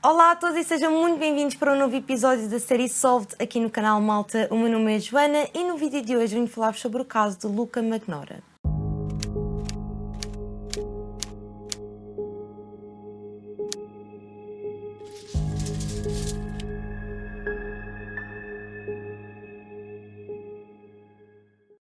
Olá a todos e sejam muito bem-vindos para um novo episódio da série Solved aqui no canal Malta. O meu nome é Joana e no vídeo de hoje vim falar sobre o caso de Luca Magnotta.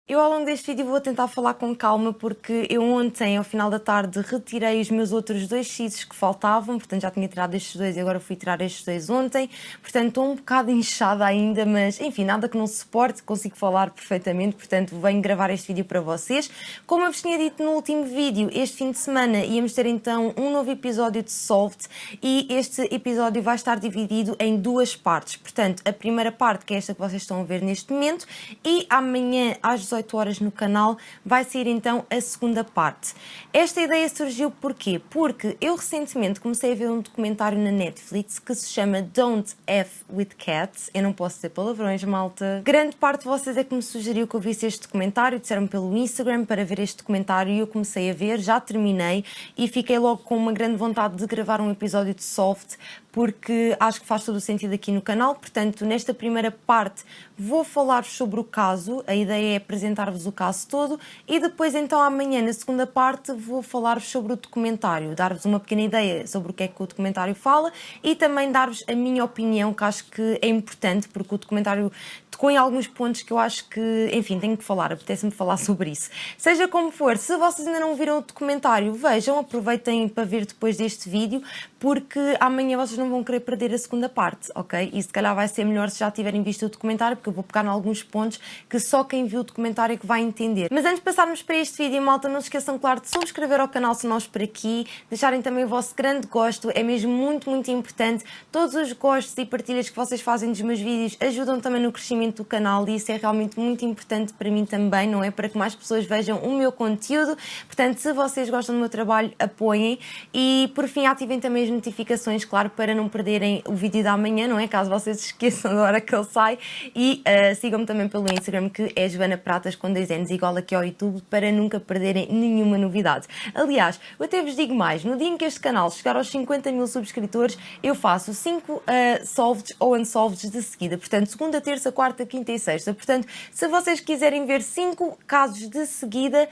Eu ao longo deste vídeo vou tentar falar com calma porque eu ontem, ao final da tarde, retirei os meus outros dois sisos que faltavam, portanto já tinha tirado estes dois e agora fui tirar estes dois ontem, portanto estou um bocado inchada ainda, mas enfim, nada que não se suporte, consigo falar perfeitamente, portanto venho gravar este vídeo para vocês. Como eu vos tinha dito no último vídeo, este fim de semana íamos ter então um novo episódio de Solved e este episódio vai estar dividido em duas partes, portanto a primeira parte, que é esta que vocês estão a ver neste momento, e amanhã às 18 horas no canal vai sair então a segunda parte. Esta ideia surgiu porquê? Porque eu recentemente comecei a ver um documentário na Netflix que se chama Don't F with Cats. Eu não posso dizer palavrões, malta. Grande parte de vocês é que me sugeriu que eu visse este documentário, disseram-me pelo Instagram para ver este documentário e eu comecei a ver, já terminei e fiquei logo com uma grande vontade de gravar um episódio de Solved porque acho que faz todo o sentido aqui no canal. Portanto, nesta primeira parte vou falar sobre o caso, a ideia é apresentar-vos o caso todo e depois então amanhã, na segunda parte, vou falar-vos sobre o documentário, dar-vos uma pequena ideia sobre o que é que o documentário fala e também dar-vos a minha opinião, que acho que é importante, porque o documentário tocou em alguns pontos que eu acho que, enfim, tenho que falar, apetece-me falar sobre isso. Seja como for, se vocês ainda não viram o documentário, vejam, aproveitem para ver depois deste vídeo, porque amanhã vocês não vão querer perder a segunda parte, ok? E se calhar vai ser melhor se já tiverem visto o documentário, porque eu vou pegar em alguns pontos que só quem viu o documentário é que vai entender. Mas antes de passarmos para este vídeo, malta, não se esqueçam, claro, de subscrever ao canal se nós por aqui, deixarem também o vosso grande gosto, é mesmo muito, muito importante. Todos os gostos e partilhas que vocês fazem dos meus vídeos ajudam também no crescimento do canal e isso é realmente muito importante para mim também, não é? Para que mais pessoas vejam o meu conteúdo. Portanto, se vocês gostam do meu trabalho, apoiem e, por fim, ativem também as notificações, claro, para não perderem o vídeo da manhã, não é? Caso vocês se esqueçam da hora que ele sai. E sigam-me também pelo Instagram, que é Joana Pratas com 2 N's, igual aqui ao YouTube, para nunca perderem nenhuma novidade. Aliás, eu até vos digo mais, no dia em que este canal chegar aos 50 mil subscritores, eu faço 5 solveds ou unsolveds de seguida. Portanto, segunda, terça, quarta, quinta e sexta. Portanto, se vocês quiserem ver 5 casos de seguida,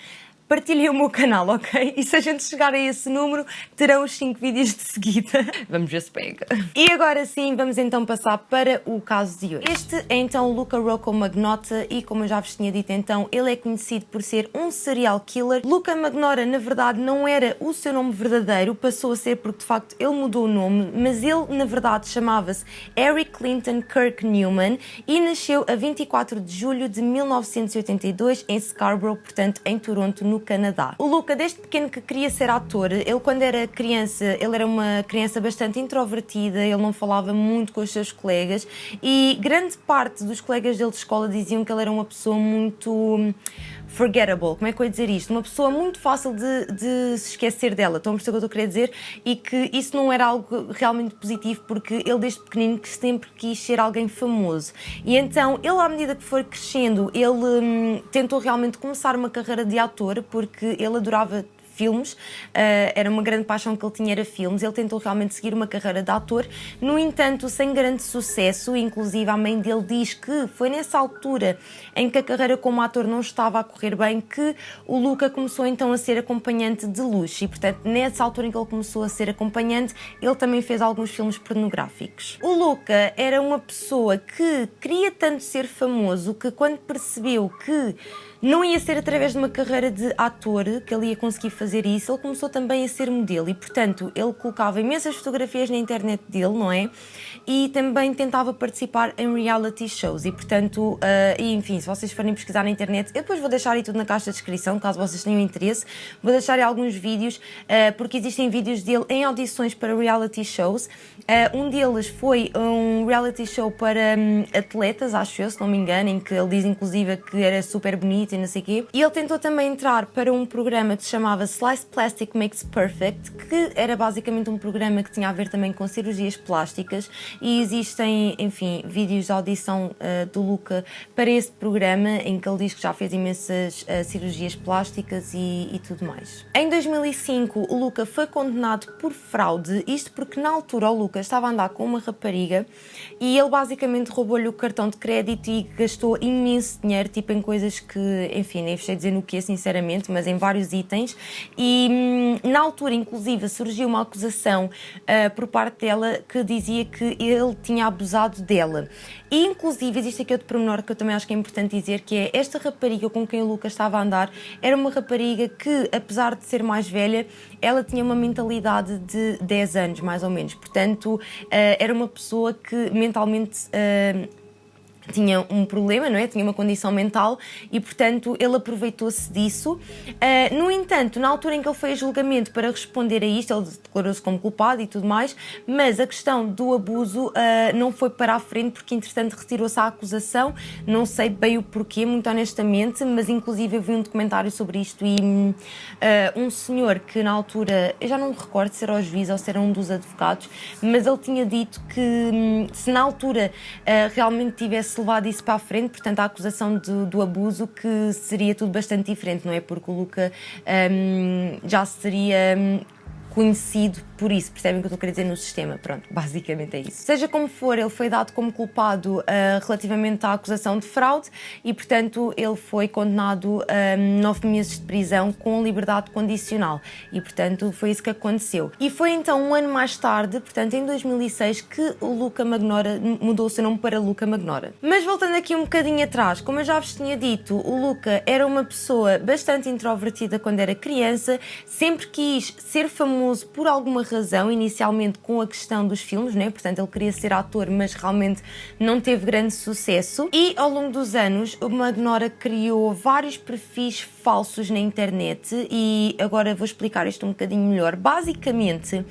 partilhem o meu canal, ok? E se a gente chegar a esse número, terão os 5 vídeos de seguida. Vamos ver se pega. E agora sim, vamos então passar para o caso de hoje. Este é então Luca Rocco Magnotta e, como eu já vos tinha dito então, ele é conhecido por ser um serial killer. Luca Magnotta, na verdade, não era o seu nome verdadeiro, passou a ser porque, de facto, ele mudou o nome, mas ele, na verdade, chamava-se Eric Clinton Kirk Newman e nasceu a 24 de julho de 1982 em Scarborough, portanto, em Toronto, no Canadá. O Luca, desde pequeno que queria ser ator, ele quando era criança, ele era uma criança bastante introvertida, ele não falava muito com os seus colegas e grande parte dos colegas dele de escola diziam que ele era uma pessoa muito forgettable, como é que eu ia dizer isto? Uma pessoa muito fácil de se esquecer dela, estão a perceber o que eu queria dizer? E que isso não era algo realmente positivo porque ele desde pequenino que sempre quis ser alguém famoso e então ele à medida que foi crescendo, ele tentou realmente começar uma carreira de ator porque ele adorava filmes, era uma grande paixão que ele tinha, era filmes, ele tentou realmente seguir uma carreira de ator, no entanto sem grande sucesso, inclusive a mãe dele diz que foi nessa altura em que a carreira como ator não estava a correr bem que o Luca começou então a ser acompanhante de luxo e portanto nessa altura em que ele começou a ser acompanhante, ele também fez alguns filmes pornográficos. O Luca era uma pessoa que queria tanto ser famoso que quando percebeu que não ia ser através de uma carreira de ator que ele ia conseguir fazer isso, ele começou também a ser modelo e, portanto, ele colocava imensas fotografias na internet dele, não é? E também tentava participar em reality shows e, portanto, enfim, se vocês forem pesquisar na internet, eu depois vou deixar aí tudo na caixa de descrição, caso vocês tenham interesse, vou deixar aí alguns vídeos, porque existem vídeos dele em audições para reality shows. Um deles foi um reality show para atletas, acho eu, se não me engano, em que ele diz inclusive que era super bonito bonito e não sei o quê. E ele tentou também entrar para um programa que se chamava Slice Plastic Makes Perfect, que era basicamente um programa que tinha a ver também com cirurgias plásticas, e existem, enfim, vídeos de audição do Luca para esse programa, em que ele diz que já fez imensas cirurgias plásticas e tudo mais. Em 2005, o Luca foi condenado por fraude, isto porque na altura o Luca estava a andar com uma rapariga e ele basicamente roubou-lhe o cartão de crédito e gastou imenso dinheiro, tipo em coisas que, enfim, nem sei dizer no que, sinceramente, mas em vários itens. E na altura, inclusive, surgiu uma acusação por parte dela que dizia que ele tinha abusado dela. E inclusive existe aqui outro pormenor que eu também acho que é importante dizer, que é esta rapariga com quem o Lucas estava a andar era uma rapariga que, apesar de ser mais velha, ela tinha uma mentalidade de 10 anos, mais ou menos. Portanto, era uma pessoa que mentalmente tinha um problema, não é? Tinha uma condição mental e, portanto, ele aproveitou-se disso. No entanto, na altura em que ele foi a julgamento para responder a isto, ele declarou-se como culpado e tudo mais, mas a questão do abuso não foi para a frente porque, entretanto, retirou-se a acusação. Não sei bem o porquê, muito honestamente, mas inclusive eu vi um documentário sobre isto e um senhor que na altura, eu já não me recordo se era o juiz ou se era um dos advogados, mas ele tinha dito que se na altura realmente tivesse levado isso para a frente, portanto a acusação do abuso, que seria tudo bastante diferente, não é? Porque o Luca já seria conhecido por isso, percebem o que eu estou a querer dizer no sistema? Pronto, basicamente é isso. Seja como for, ele foi dado como culpado relativamente à acusação de fraude e, portanto, ele foi condenado a 9 meses de prisão com liberdade condicional e, portanto, foi isso que aconteceu. E foi então um ano mais tarde, portanto, em 2006, que o Luca Magnora mudou o seu nome para Luca Magnora. Mas voltando aqui um bocadinho atrás, como eu já vos tinha dito, o Luca era uma pessoa bastante introvertida quando era criança, sempre quis ser famoso por alguma razão, inicialmente com a questão dos filmes, né? Portanto ele queria ser ator, mas realmente não teve grande sucesso, e ao longo dos anos o Magnora criou vários perfis falsos na internet e agora vou explicar isto um bocadinho melhor. Basicamente,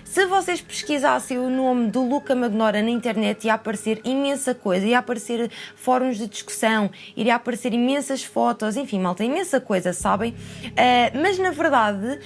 se vocês pesquisassem o nome do Luca Magnora na internet, ia aparecer imensa coisa, ia aparecer fóruns de discussão, iria aparecer imensas fotos, enfim, malta, imensa coisa, sabem? Mas na verdade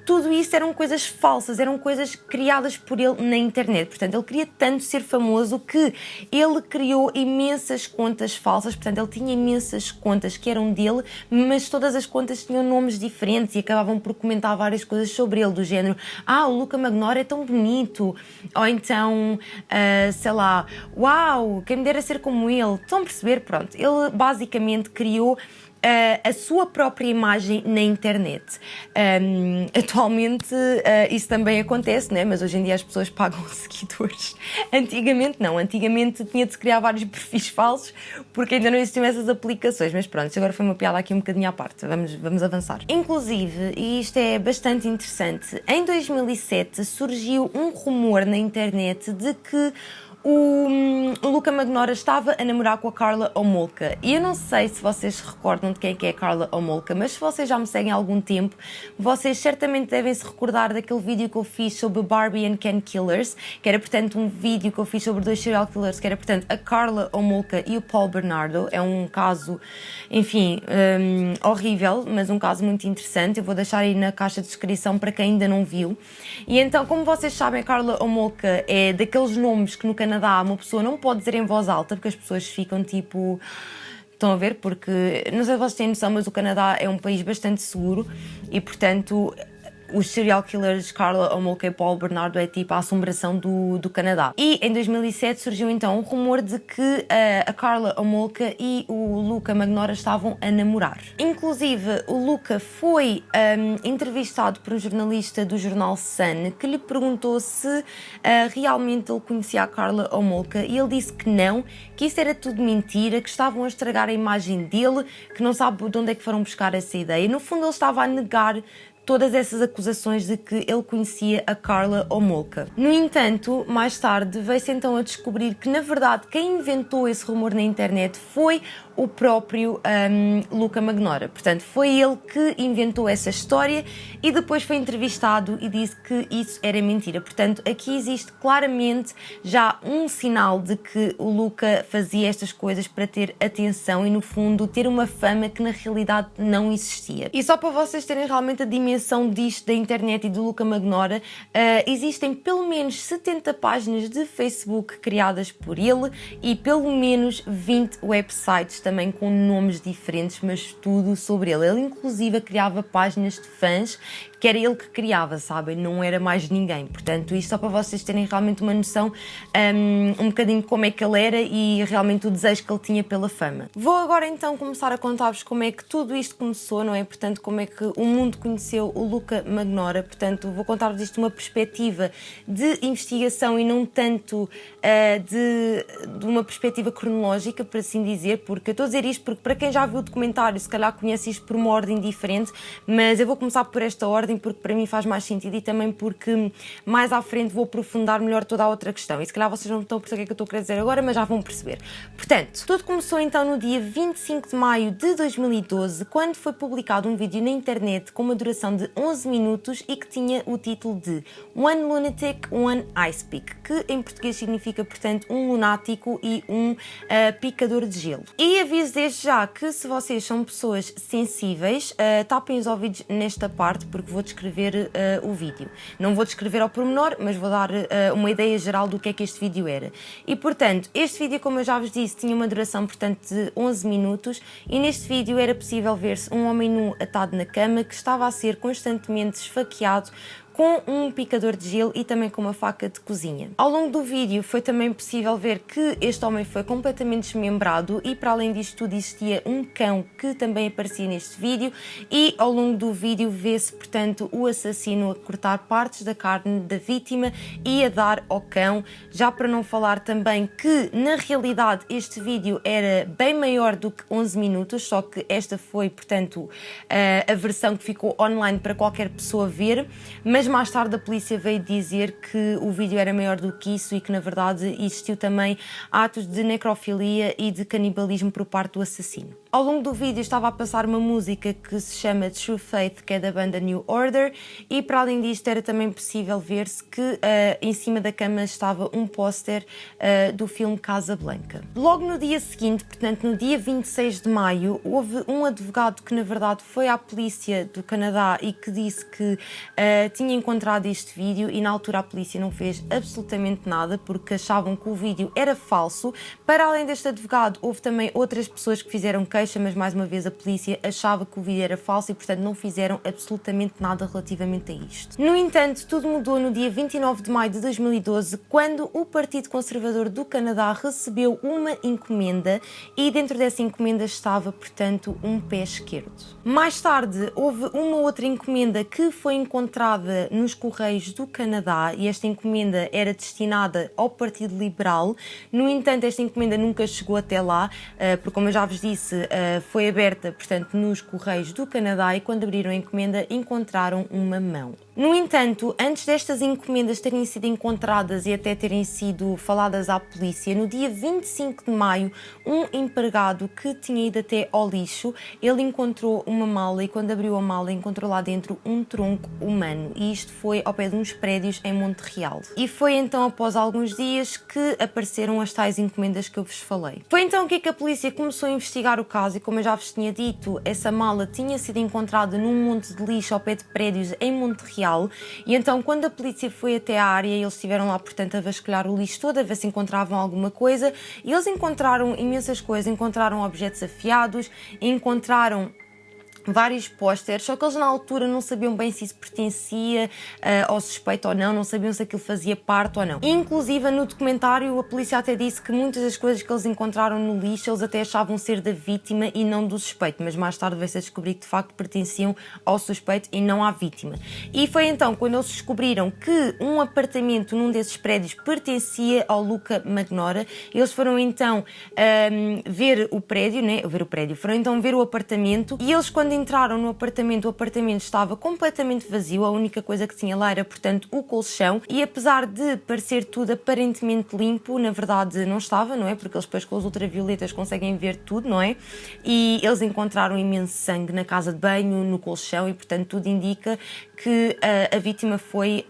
tudo isso eram coisas falsas, eram coisas criadas por ele na internet. Portanto, ele queria tanto ser famoso que ele criou imensas contas falsas. Portanto, ele tinha imensas contas que eram dele, mas todas as contas tinham nomes diferentes e acabavam por comentar várias coisas sobre ele, do género: o Luca Magnora é tão bonito, ou então, sei lá, uau, quem me dera ser como ele. Estão a perceber? Pronto, ele basicamente criou a sua própria imagem na internet. Atualmente isso também acontece, né? Mas hoje em dia as pessoas pagam seguidores. Antigamente não, antigamente tinha de se criar vários perfis falsos porque ainda não existiam essas aplicações, mas pronto, agora foi uma piada aqui um bocadinho à parte, vamos avançar. Inclusive, e isto é bastante interessante, em 2007 surgiu um rumor na internet de que o Luca Magnora estava a namorar com a Karla Homolka. E eu não sei se vocês se recordam de quem é a Karla Homolka, mas se vocês já me seguem há algum tempo, vocês certamente devem se recordar daquele vídeo que eu fiz sobre Barbie and Ken Killers, que era, portanto, um vídeo que eu fiz sobre 2 serial killers, que era, portanto, a Karla Homolka e o Paul Bernardo. É um caso, enfim, horrível, mas um caso muito interessante. Eu vou deixar aí na caixa de descrição para quem ainda não viu. E então, como vocês sabem, a Karla Homolka é daqueles nomes que no Canadá uma pessoa não pode dizer em voz alta, porque as pessoas ficam tipo... Estão a ver? Porque, não sei se vocês têm noção, mas o Canadá é um país bastante seguro e, portanto, os serial killers Karla Homolka e Paul Bernardo é tipo a assombração do Canadá. E em 2007 surgiu então um rumor de que a Karla Homolka e o Luca Magnora estavam a namorar. Inclusive, o Luca foi entrevistado por um jornalista do jornal Sun que lhe perguntou se realmente ele conhecia a Karla Homolka e ele disse que não, que isso era tudo mentira, que estavam a estragar a imagem dele, que não sabe de onde é que foram buscar essa ideia. No fundo, ele estava a negar todas essas acusações de que ele conhecia a Karla Homolka. No entanto, mais tarde veio-se então a descobrir que, na verdade, quem inventou esse rumor na internet foi o próprio Luca Magnora. Portanto, foi ele que inventou essa história e depois foi entrevistado e disse que isso era mentira. Portanto, aqui existe claramente já um sinal de que o Luca fazia estas coisas para ter atenção e, no fundo, ter uma fama que na realidade não existia. E só para vocês terem realmente a dimensão disto da internet e do Luca Magnora, existem pelo menos 70 páginas de Facebook criadas por ele e pelo menos 20 websites também com nomes diferentes, mas tudo sobre ele. Ele inclusive criava páginas de fãs que era ele que criava, sabem? Não era mais ninguém. Portanto, isto só para vocês terem realmente uma noção um bocadinho de como é que ele era e realmente o desejo que ele tinha pela fama. Vou agora então começar a contar-vos como é que tudo isto começou, não é? Portanto, como é que o mundo conheceu o Luca Magnora. Portanto, vou contar-vos isto de uma perspectiva de investigação e não tanto de uma perspectiva cronológica, por assim dizer, porque eu estou a dizer isto porque para quem já viu o documentário, se calhar conhece isto por uma ordem diferente, mas eu vou começar por esta ordem porque para mim faz mais sentido e também porque mais à frente vou aprofundar melhor toda a outra questão. E se calhar vocês não estão a perceber o que é que eu estou a querer dizer agora, mas já vão perceber. Portanto, tudo começou então no dia 25 de maio de 2012, quando foi publicado um vídeo na internet com uma duração de 11 minutos e que tinha o título de One Lunatic, One Ice Pick, que em português significa, portanto, um lunático e um picador de gelo. E aviso desde já que se vocês são pessoas sensíveis, tapem os ouvidos nesta parte porque vou descrever o vídeo. Não vou descrever ao pormenor, mas vou dar uma ideia geral do que é que este vídeo era. E, portanto, este vídeo, como eu já vos disse, tinha uma duração, portanto, de 11 minutos e neste vídeo era possível ver-se um homem nu atado na cama que estava a ser constantemente esfaqueado com um picador de gelo e também com uma faca de cozinha. Ao longo do vídeo foi também possível ver que este homem foi completamente desmembrado e para além disto tudo existia um cão que também aparecia neste vídeo e ao longo do vídeo vê-se, portanto, o assassino a cortar partes da carne da vítima e a dar ao cão, já para não falar também que na realidade este vídeo era bem maior do que 11 minutos, só que esta foi, portanto, a versão que ficou online para qualquer pessoa ver, mas mais tarde a polícia veio dizer que o vídeo era maior do que isso e que na verdade existiu também atos de necrofilia e de canibalismo por parte do assassino. Ao longo do vídeo estava a passar uma música que se chama True Faith, que é da banda New Order, e para além disto era também possível ver-se que em cima da cama estava um póster do filme Casablanca. Logo no dia seguinte, portanto no dia 26 de maio, houve um advogado que na verdade foi à polícia do Canadá e que disse que tinha encontrado este vídeo e na altura a polícia não fez absolutamente nada porque achavam que o vídeo era falso. Para além deste advogado, houve também outras pessoas que fizeram queixa, mas mais uma vez a polícia achava que o vídeo era falso e portanto não fizeram absolutamente nada relativamente a isto. No entanto, tudo mudou no dia 29 de maio de 2012, quando o Partido Conservador do Canadá recebeu uma encomenda e dentro dessa encomenda estava, portanto, um pé esquerdo. Mais tarde, houve uma outra encomenda que foi encontrada nos Correios do Canadá e esta encomenda era destinada ao Partido Liberal. No entanto, esta encomenda nunca chegou até lá, porque como eu já vos disse, foi aberta, portanto, nos Correios do Canadá e quando abriram a encomenda encontraram uma mão. No entanto, antes destas encomendas terem sido encontradas e até terem sido faladas à polícia, no dia 25 de maio, um empregado que tinha ido até ao lixo, ele encontrou uma mala e quando abriu a mala encontrou lá dentro um tronco humano e isto foi ao pé de uns prédios em Montreal. E foi então após alguns dias que apareceram as tais encomendas que eu vos falei. Foi então que a polícia começou a investigar o caso e como eu já vos tinha dito, essa mala tinha sido encontrada num monte de lixo ao pé de prédios em Montreal. E então quando a polícia foi até à área, eles estiveram lá, portanto, a vasculhar o lixo todo, a ver se encontravam alguma coisa e eles encontraram imensas coisas, encontraram objetos afiados, encontraram vários pósteres, só que eles na altura não sabiam bem se isso pertencia ao suspeito ou não sabiam se aquilo fazia parte ou não. Inclusive no documentário a polícia até disse que muitas das coisas que eles encontraram no lixo eles até achavam ser da vítima e não do suspeito, mas mais tarde veio-se a descobrir que de facto pertenciam ao suspeito e não à vítima. E foi então quando eles descobriram que um apartamento num desses prédios pertencia ao Luca Magnora, eles foram então ver o prédio, foram então ver o apartamento e eles quando quando entraram no apartamento, o apartamento estava completamente vazio, a única coisa que tinha lá era, portanto, o colchão, e apesar de parecer tudo aparentemente limpo, na verdade não estava, não é? Porque eles depois com as ultravioletas conseguem ver tudo, não é? E eles encontraram imenso sangue na casa de banho, no colchão, e portanto tudo indica que a vítima foi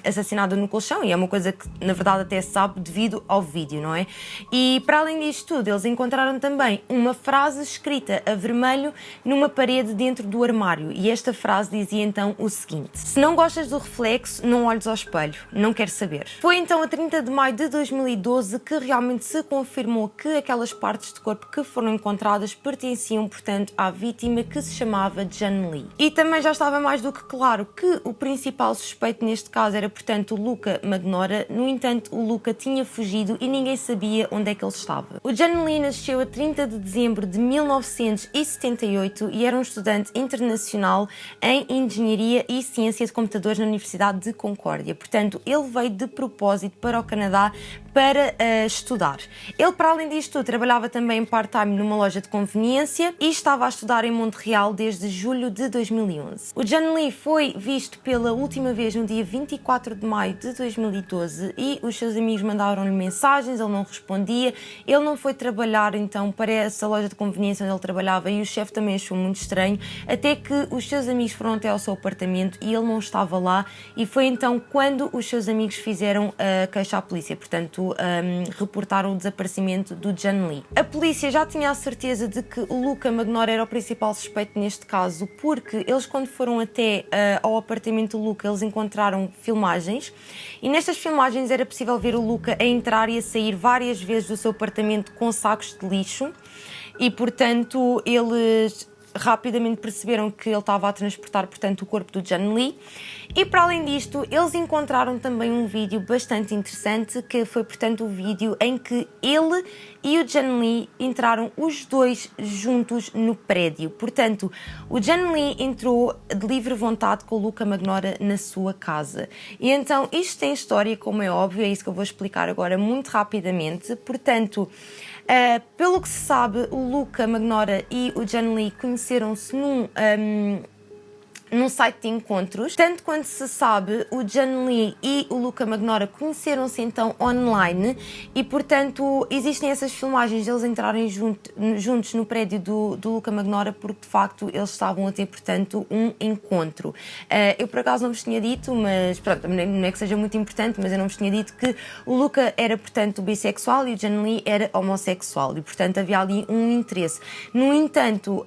assassinada no colchão, e é uma coisa que na verdade até se sabe devido ao vídeo, não é? E para além disto tudo, eles encontraram também uma frase escrita a vermelho numa parede dentro do armário, e esta frase dizia então o seguinte: se não gostas do reflexo, não olhes ao espelho, não quero saber. Foi então a 30 de maio de 2012 que realmente se confirmou que aquelas partes de corpo que foram encontradas pertenciam, portanto, à vítima, que se chamava John Lee. E também já estava mais do que claro que o principal suspeito neste caso era, portanto, o Luca Magnora. No entanto, o Luca tinha fugido e ninguém sabia onde é que ele estava. O John Lee nasceu a 30 de dezembro de 1978 e era um estudante internacional em Engenharia e Ciência de Computadores na Universidade de Concórdia. Portanto, ele veio de propósito para o Canadá para estudar. Ele, para além disto, trabalhava também part-time numa loja de conveniência e estava a estudar em Montreal desde julho de 2011. O John Lee foi visto pela última vez no dia 24 de maio de 2012 e os seus amigos mandaram-lhe mensagens, ele não respondia, ele não foi trabalhar então para essa loja de conveniência onde ele trabalhava, e o chefe também achou muito estranho, até que os seus amigos foram até ao seu apartamento e ele não estava lá, e foi então quando os seus amigos fizeram a queixa à polícia, portanto reportaram o desaparecimento do John Lee. A polícia já tinha a certeza de que o Luca Magnora era o principal suspeito neste caso, porque eles, quando foram até ao apartamento do Luca, eles encontraram filmagens, e nestas filmagens era possível ver o Luca a entrar e a sair várias vezes do seu apartamento com sacos de lixo, e portanto eles rapidamente perceberam que ele estava a transportar, portanto, o corpo do John Lee. E para além disto, eles encontraram também um vídeo bastante interessante, que foi, portanto, o vídeo em que ele e o John Lee entraram os dois juntos no prédio. Portanto, o John Lee entrou de livre vontade com o Luca Magnora na sua casa. E então, isto tem história, como é óbvio, é isso que eu vou explicar agora muito rapidamente. Portanto, pelo que se sabe, o Luca Magnora e o John Lee conheceram-se num site de encontros. Tanto quanto se sabe, o John Lee e o Luca Magnora conheceram-se então online, e portanto existem essas filmagens de eles entrarem juntos no prédio do Luca Magnora, porque de facto eles estavam a ter, portanto, um encontro. Eu por acaso não vos tinha dito, mas pronto, não é que seja muito importante, mas eu não vos tinha dito que o Luca era, portanto, bissexual e o John Lee era homossexual, e portanto havia ali um interesse. No entanto,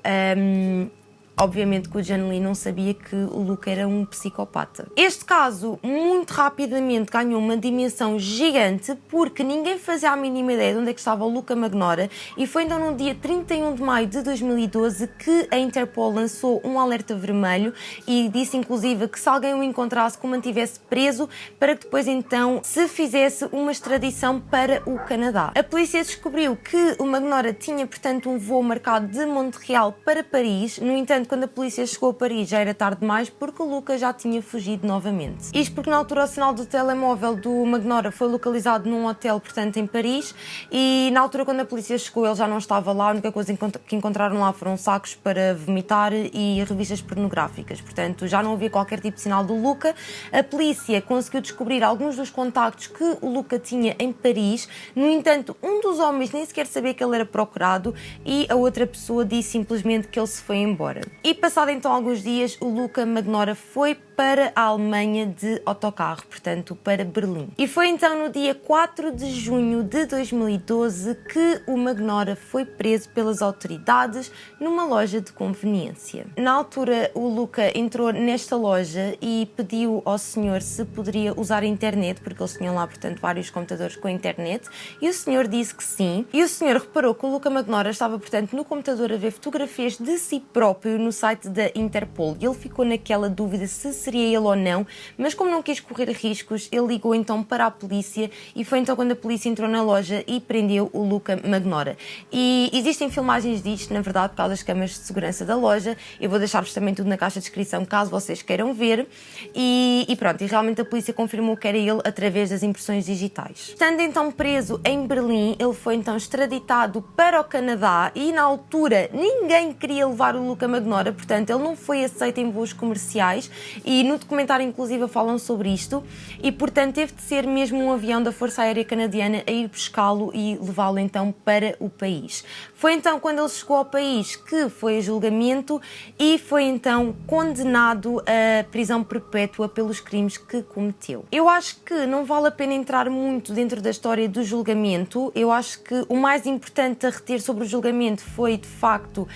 obviamente que o John Lee não sabia que o Luca era um psicopata. Este caso, muito rapidamente, ganhou uma dimensão gigante, porque ninguém fazia a mínima ideia de onde é que estava o Luca Magnora, e foi então no dia 31 de maio de 2012 que a Interpol lançou um alerta vermelho e disse inclusive que se alguém o encontrasse, que o mantivesse preso, para que depois então se fizesse uma extradição para o Canadá. A polícia descobriu que o Magnora tinha, portanto, um voo marcado de Montreal para Paris. No entanto, quando a polícia chegou a Paris já era tarde demais, porque o Luca já tinha fugido novamente. Isto porque na altura o sinal do telemóvel do Magnora foi localizado num hotel, portanto, em Paris, e na altura quando a polícia chegou ele já não estava lá. A única coisa que encontraram lá foram sacos para vomitar e revistas pornográficas, portanto já não havia qualquer tipo de sinal do Luca. A polícia conseguiu descobrir alguns dos contactos que o Luca tinha em Paris. No entanto, um dos homens nem sequer sabia que ele era procurado, e a outra pessoa disse simplesmente que ele se foi embora. E passado então alguns dias, o Luca Magnora foi para a Alemanha de autocarro, portanto para Berlim. E foi então no dia 4 de junho de 2012 que o Magnora foi preso pelas autoridades numa loja de conveniência. Na altura, o Luca entrou nesta loja e pediu ao senhor se poderia usar a internet, porque eles tinham lá, portanto, vários computadores com a internet, e o senhor disse que sim. E o senhor reparou que o Luca Magnora estava, portanto, no computador a ver fotografias de si próprio no site da Interpol, e ele ficou naquela dúvida se seria ele ou não, mas como não quis correr riscos, ele ligou então para a polícia, e foi então quando a polícia entrou na loja e prendeu o Luca Magnora. E existem filmagens disto, na verdade, por causa das câmaras de segurança da loja. Eu vou deixar-vos também tudo na caixa de descrição, caso vocês queiram ver. E pronto, e realmente a polícia confirmou que era ele através das impressões digitais. Estando então preso em Berlim, ele foi então extraditado para o Canadá, e na altura ninguém queria levar o Luca Magnora Magnora, portanto ele não foi aceito em voos comerciais e no documentário inclusive falam sobre isto e portanto teve de ser mesmo um avião da Força Aérea Canadiana a ir buscá-lo e levá-lo então para o país. Foi então quando ele chegou ao país que foi a julgamento e foi então condenado a prisão perpétua pelos crimes que cometeu. Eu acho que não vale a pena entrar muito dentro da história do julgamento. Eu acho que o mais importante a reter sobre o julgamento foi de facto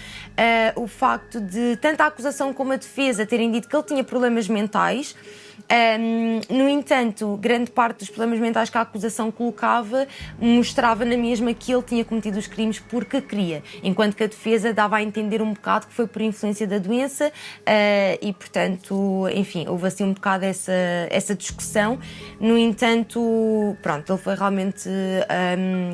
o facto de tanto a acusação como a defesa terem dito que ele tinha problemas mentais. No entanto, grande parte dos problemas mentais que a acusação colocava mostrava na mesma que ele tinha cometido os crimes porque queria, enquanto que a defesa dava a entender um bocado que foi por influência da doença e, portanto, enfim, houve assim um bocado essa discussão. No entanto, pronto, ele foi realmente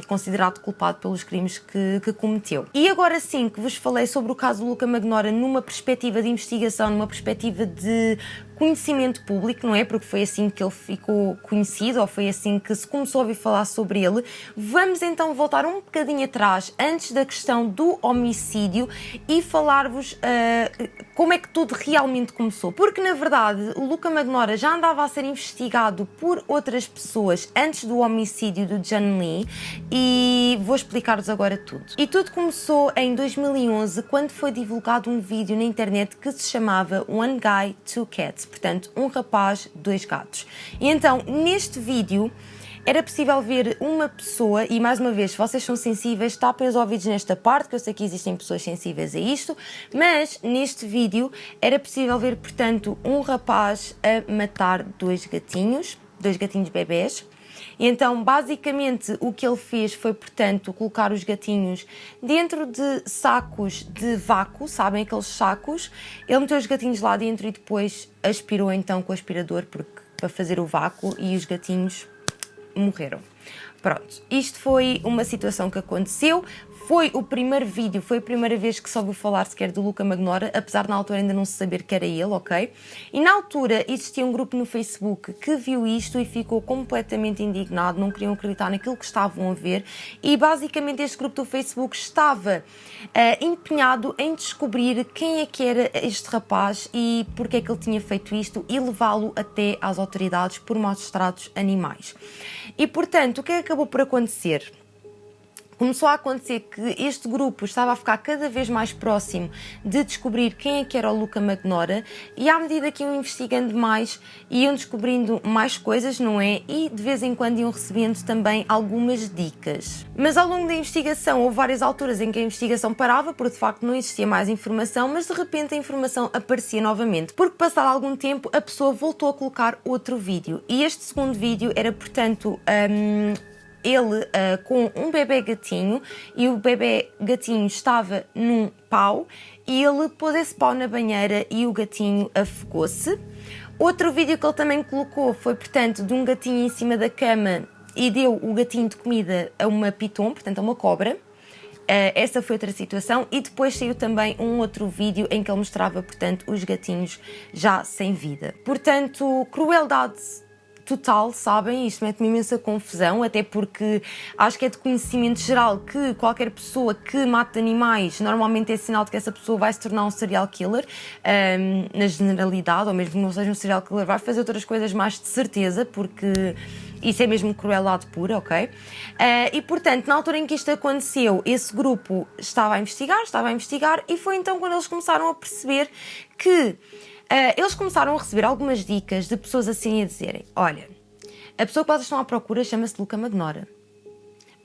considerado culpado pelos crimes que cometeu. E agora sim que vos falei sobre o caso do Luca Magnora numa perspectiva de investigação, numa perspectiva de conhecimento público, não é? Porque foi assim que ele ficou conhecido, ou foi assim que se começou a ouvir falar sobre ele. Vamos então voltar um bocadinho atrás, antes da questão do homicídio, e falar-vos como é que tudo realmente começou. Porque, na verdade, o Luca Magnora já andava a ser investigado por outras pessoas antes do homicídio do John Lee, e vou explicar-vos agora tudo. E tudo começou em 2011, quando foi divulgado um vídeo na internet que se chamava One Guy, Two Cats. Portanto, um rapaz, dois gatos. E então, neste vídeo, era possível ver uma pessoa, e mais uma vez, se vocês são sensíveis, tapem os ouvidos nesta parte, que eu sei que existem pessoas sensíveis a isto, mas neste vídeo era possível ver, portanto, um rapaz a matar dois gatinhos bebés. E então, basicamente, o que ele fez foi, portanto, colocar os gatinhos dentro de sacos de vácuo, sabem aqueles sacos? Ele meteu os gatinhos lá dentro e depois aspirou então com o aspirador para fazer o vácuo e os gatinhos morreram. Pronto, isto foi uma situação que aconteceu. Foi o primeiro vídeo, foi a primeira vez que se ouviu falar sequer do Luca Magnora, apesar de na altura ainda não se saber que era ele, ok? E na altura existia um grupo no Facebook que viu isto e ficou completamente indignado, não queriam acreditar naquilo que estavam a ver e basicamente este grupo do Facebook estava empenhado em descobrir quem é que era este rapaz e porque é que ele tinha feito isto e levá-lo até às autoridades por maus-tratos animais. E portanto, o que é que acabou por acontecer? Começou a acontecer que este grupo estava a ficar cada vez mais próximo de descobrir quem é que era o Luca Magnora e à medida que iam investigando mais, iam descobrindo mais coisas, não é? E de vez em quando iam recebendo também algumas dicas. Mas ao longo da investigação houve várias alturas em que a investigação parava porque de facto não existia mais informação, mas de repente a informação aparecia novamente, porque passado algum tempo a pessoa voltou a colocar outro vídeo e este segundo vídeo era portanto ele com um bebê gatinho e o bebê gatinho estava num pau e ele pôs esse pau na banheira e o gatinho afogou-se. Outro vídeo que ele também colocou foi, portanto, de um gatinho em cima da cama e deu o gatinho de comida a uma piton, portanto a uma cobra. Essa foi outra situação e depois saiu também um outro vídeo em que ele mostrava, portanto, os gatinhos já sem vida. Portanto, crueldade total, sabem? Isto mete-me imensa confusão, até porque acho que é de conhecimento geral que qualquer pessoa que mata animais normalmente é sinal de que essa pessoa vai se tornar um serial killer, na generalidade, ou mesmo que não seja um serial killer, vai fazer outras coisas mais de certeza, porque isso é mesmo crueldade pura, ok? E portanto, na altura em que isto aconteceu, esse grupo estava a investigar e foi então quando eles começaram a perceber que eles começaram a receber algumas dicas de pessoas assim a dizerem: olha, a pessoa que vocês estão à procura chama-se Luca Magnora.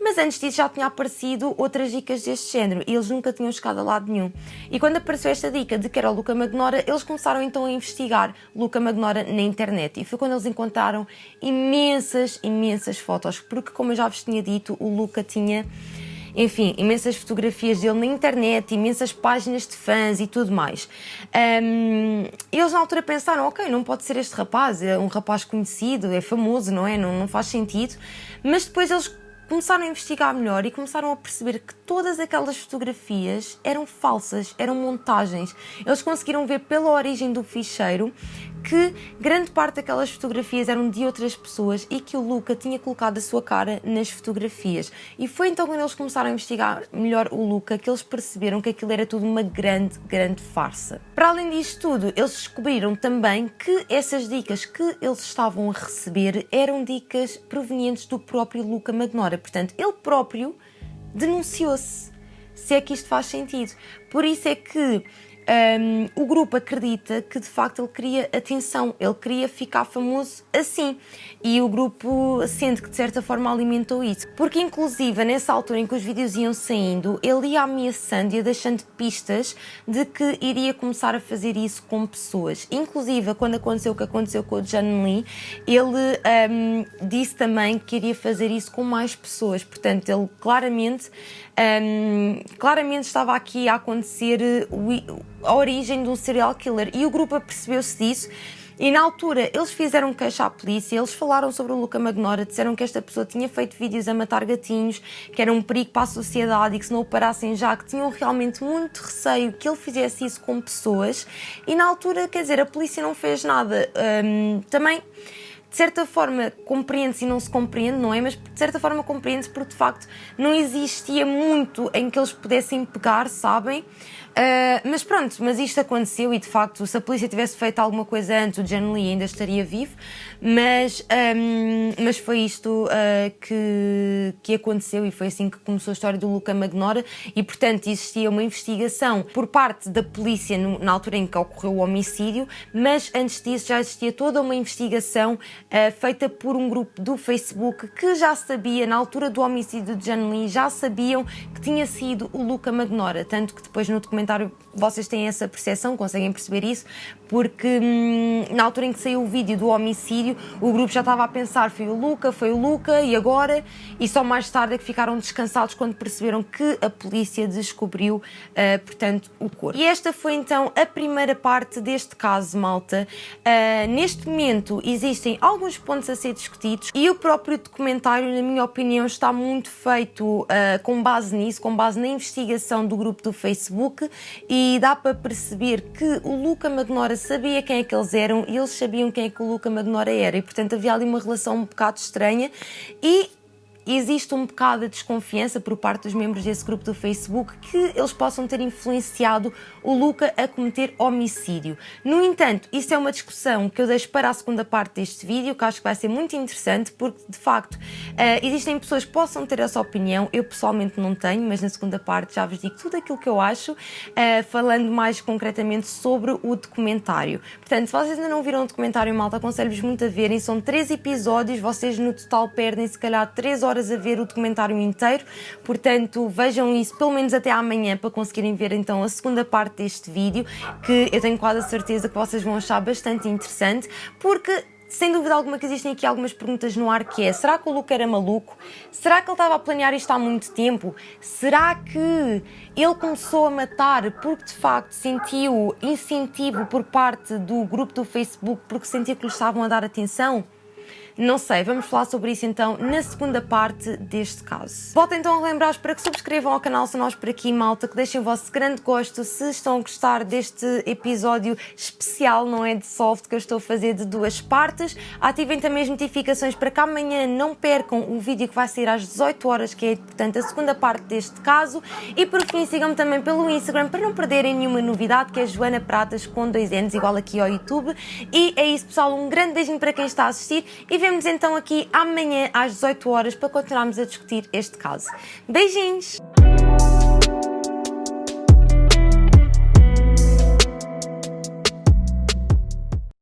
Mas antes disso já tinha aparecido outras dicas deste género e eles nunca tinham chegado a lado nenhum. E quando apareceu esta dica de que era o Luca Magnora, eles começaram então a investigar Luca Magnora na internet. E foi quando eles encontraram imensas fotos, porque como eu já vos tinha dito, o Luca tinha, enfim, imensas fotografias dele na internet, imensas páginas de fãs e tudo mais. Eles na altura pensaram, ok, não pode ser este rapaz, é um rapaz conhecido, é famoso, não é? Não faz sentido. Mas depois eles começaram a investigar melhor e começaram a perceber que todas aquelas fotografias eram falsas, eram montagens. Eles conseguiram ver pela origem do ficheiro que grande parte daquelas fotografias eram de outras pessoas e que o Luca tinha colocado a sua cara nas fotografias. E foi então quando eles começaram a investigar melhor o Luca que eles perceberam que aquilo era tudo uma grande farsa. Para além disto tudo, eles descobriram também que essas dicas que eles estavam a receber eram dicas provenientes do próprio Luca Magnora. Portanto, ele próprio denunciou-se, se é que isto faz sentido. Por isso é que o grupo acredita que de facto ele queria atenção, ele queria ficar famoso assim, e o grupo sente que de certa forma alimentou isso, porque inclusive nessa altura em que os vídeos iam saindo, ele ia ameaçando e ia deixando pistas de que iria começar a fazer isso com pessoas. Inclusive quando aconteceu o que aconteceu com o John Lee, ele disse também que iria fazer isso com mais pessoas. Portanto, ele claramente estava aqui a acontecer a origem de um serial killer, e o grupo apercebeu-se disso. E na altura eles fizeram queixa à polícia, eles falaram sobre o Luca Magnora, disseram que esta pessoa tinha feito vídeos a matar gatinhos, que era um perigo para a sociedade e que se não o parassem já, que tinham realmente muito receio que ele fizesse isso com pessoas. E na altura, quer dizer, a polícia não fez nada. Também, de certa forma, compreende-se e não se compreende, não é? Mas de certa forma compreende-se porque de facto não existia muito em que eles pudessem pegar, sabem? Mas pronto, mas isto aconteceu e de facto se a polícia tivesse feito alguma coisa antes, o John Lee ainda estaria vivo, mas foi isto que aconteceu, e foi assim que começou a história do Luca Magnora. E portanto existia uma investigação por parte da polícia na altura em que ocorreu o homicídio, mas antes disso já existia toda uma investigação feita por um grupo do Facebook que já sabia, na altura do homicídio de John Lee, já sabiam que tinha sido o Luca Magnora, tanto que depois no documentário vocês têm essa percepção, conseguem perceber isso, porque na altura em que saiu o vídeo do homicídio, o grupo já estava a pensar, foi o Luca, e agora? E só mais tarde é que ficaram descansados quando perceberam que a polícia descobriu, portanto, o corpo. E esta foi então a primeira parte deste caso, malta. Neste momento existem alguns pontos a ser discutidos e o próprio documentário, na minha opinião, está muito feito com base nisso, com base na investigação do grupo do Facebook, e dá para perceber que o Luca Magnora sabia quem é que eles eram e eles sabiam quem é que o Luca Magnora era, e portanto havia ali uma relação um bocado estranha, e existe um bocado de desconfiança por parte dos membros desse grupo do Facebook que eles possam ter influenciado o Luca a cometer homicídio. No entanto, isso é uma discussão que eu deixo para a segunda parte deste vídeo, que acho que vai ser muito interessante, porque de facto existem pessoas que possam ter essa opinião. Eu pessoalmente não tenho, mas na segunda parte já vos digo tudo aquilo que eu acho, falando mais concretamente sobre o documentário. Portanto, se vocês ainda não viram o documentário, malta, aconselho-vos muito a verem. São 3 episódios, vocês no total perdem se calhar 3 horas a ver o documentário inteiro, portanto vejam isso pelo menos até amanhã para conseguirem ver então a segunda parte deste vídeo, que eu tenho quase a certeza que vocês vão achar bastante interessante, porque sem dúvida alguma que existem aqui algumas perguntas no ar, que é: será que o Luca era maluco? Será que ele estava a planear isto há muito tempo? Será que ele começou a matar porque de facto sentiu incentivo por parte do grupo do Facebook, porque sentia que lhe estavam a dar atenção? Não sei, vamos falar sobre isso então na segunda parte deste caso. Volto então a lembrar-vos para que subscrevam ao canal se nós por aqui, malta, que deixem o vosso grande gosto se estão a gostar deste episódio especial, não é, de Solved, que eu estou a fazer de 2 partes. Ativem também as notificações para que amanhã não percam o vídeo que vai sair às 18 horas, que é, portanto, a segunda parte deste caso. E por fim, sigam-me também pelo Instagram para não perderem nenhuma novidade, que é Joana Pratas com 2 N's, igual aqui ao YouTube. E é isso, pessoal, um grande beijinho para quem está a assistir e vemos então aqui amanhã às 18 horas para continuarmos a discutir este caso. Beijinhos!